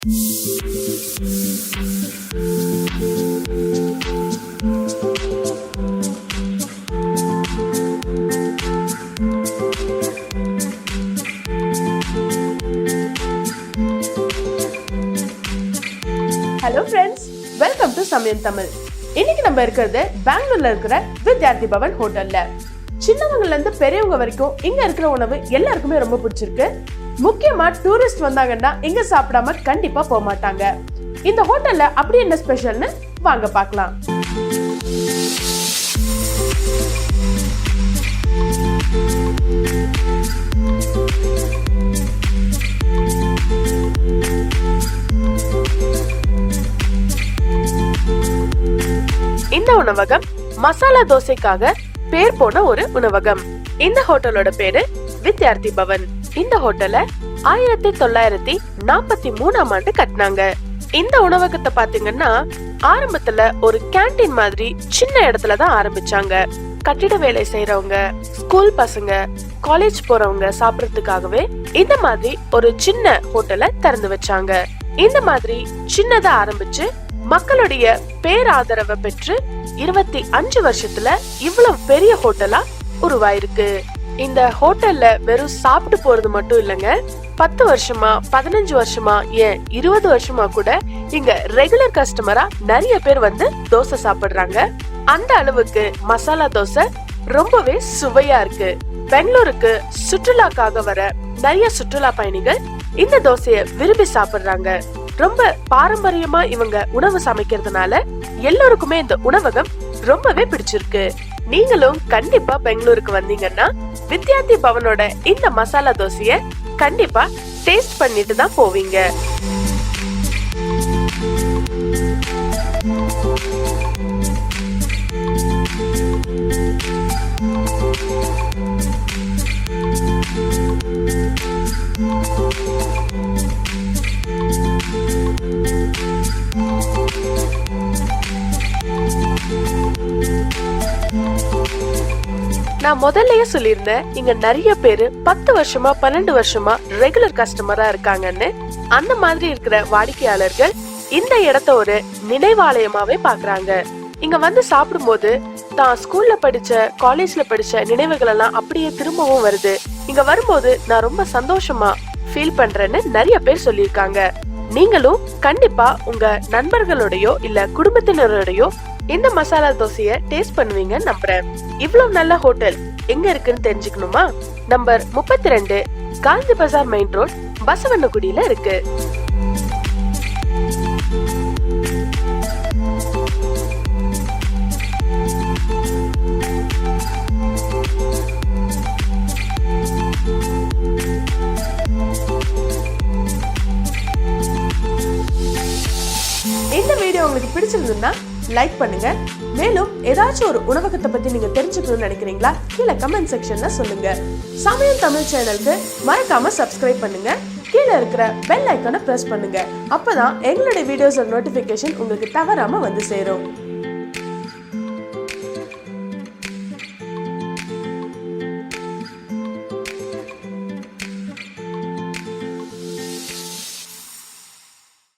Hello friends, welcome to சமயம் தமிழ். இன்னைக்கு நம்ம இருக்கிறது பெங்களூர்ல இருக்கிற வித்யார்த்தி பவன் ஹோட்டல்ல. சின்னவங்கல இருந்து பெரியவங்க வரைக்கும் இங்க இருக்கிற உணவு எல்லாருக்குமே ரொம்ப பிடிச்சிருக்கு. முக்கியமா டூரிஸ்ட் வந்தாங்கன்னா இங்க சாப்பிடாம கண்டிப்பா போக மாட்டாங்க. இந்த ஹோட்டல்ல அப்படி என்ன ஸ்பெஷல்னு வாங்க பார்க்கலாம். இந்த உணவகம் மசாலா தோசைக்காக பேர் போன ஒரு உணவகம். இந்த ஹோட்டலோட பேரு வித்யார்த்தி பவன். இந்த ஹோட்டல 1943 ஆண்டு கட்டினாங்க. இந்த உணவகத்தை பாத்தீங்கன்னா ஆரம்பத்துல ஒரு கேண்டீன் மாதிரி சின்ன இடத்துலதான் ஆரம்பிச்சாங்க. கட்டிட வேலை செய்யறவங்க, ஸ்கூல் பசங்க, காலேஜ் போறவங்க சாப்பிடறதுக்காகவே இந்த மாதிரி ஒரு சின்ன ஹோட்டலை திறந்து வச்சாங்க. இந்த மாதிரி சின்னதா ஆரம்பிச்சு மக்களுடைய பேராதரவை பெற்று 25 வருஷத்துல இவ்வளவு பெரிய ஹோட்டலா உருவாயிருக்கு. இந்த ஹோட்டல்ல வெறும் சாப்பிட்டு போறது மட்டும் இல்லங்க, 10 வருஷமா 15 வருஷமா ஏன் 20 வருஷமா கூட இங்க ரெகுலர் கஸ்டமரா நிறைய பேர் வந்து தோசை சாப்பிடுறாங்க. அந்த அளவுக்கு மசாலா தோசை ரொம்பவே சுவையா இருக்கு. பெங்களூருக்கு சுற்றுலாக்காக வர நிறைய சுற்றுலா பயணிகள் இந்த தோசைய விரும்பி சாப்பிடுறாங்க. ரொம்ப பாரம்பரியமா இவங்க உணவு சமைக்கிறதுனால எல்லாருக்குமே இந்த உணவகம் ரொம்பவே பிடிச்சிருக்கு. நீங்களும் கண்டிப்பா பெங்களூருக்கு வந்தீங்கன்னா வித்யார்த்தி பவனோட இந்த மசாலா தோசைய கண்டிப்பா டேஸ்ட் பண்ணிட்டு தான் போவீங்க. நான் முதல்லயே சொல்லியிருந்தேன், இங்க நிறைய பேரு 10 வருஷமா 12 வருஷமா ரெகுலர் கஸ்டமரா இருக்காங்கன்னு. அந்த மாதிரி இருக்கிற வாடிக்கையாளர்கள் இந்த இடத்த ஒரு நினைவாலயமாவே பாக்குறாங்க. இங்க வந்து சாப்பிடும் போது தான் ஸ்கூல்ல படிச்ச, காலேஜ்ல படிச்ச நினைவுகள் எல்லாம் அப்படியே திரும்பவும் வருது. இங்க வரும்போது நான் ரொம்ப சந்தோஷமா ஃபீல் பண்றேன்னு நிறைய பேர் சொல்லியிருக்காங்க. நீங்களும் கண்டிப்பா உங்க நண்பர்களோடயோ இல்ல குடும்பத்தினரோடயோ இந்த மசாலா தோசைய டேஸ்ட் பண்ணுவீங்க நம்புறேன். இவ்வளவு நல்ல ஹோட்டல் எங்க இருக்குன்னு தெரிஞ்சுக்கணுமா? நம்பர் 32 காந்தி பஜார் மெயின் ரோட், பசவனகுடியில இருக்கு. இந்த வீடியோ உங்களுக்கு பிடிச்சிருந்தா லைக் பண்ணுங்க. மேலும் ஏதாச்சும் ஒரு உணவகத்தை பத்தி நீங்க தெரிஞ்சுக்கணும்னு நினைக்கிறீங்களா? கீழே கமெண்ட் செக்ஷன்ல சொல்லுங்க. சமயம் தமிழ் சேனலுக்கு மறக்காம சப்ஸ்கிரைப் பண்ணுங்க. கீழே இருக்கிற பெல் ஐக்கானை பிரஸ் பண்ணுங்க. அப்பதான் எங்களுடைய வீடியோஸ் நோட்டிபிகேஷன் உங்களுக்கு தவறாம வந்து சேரும்.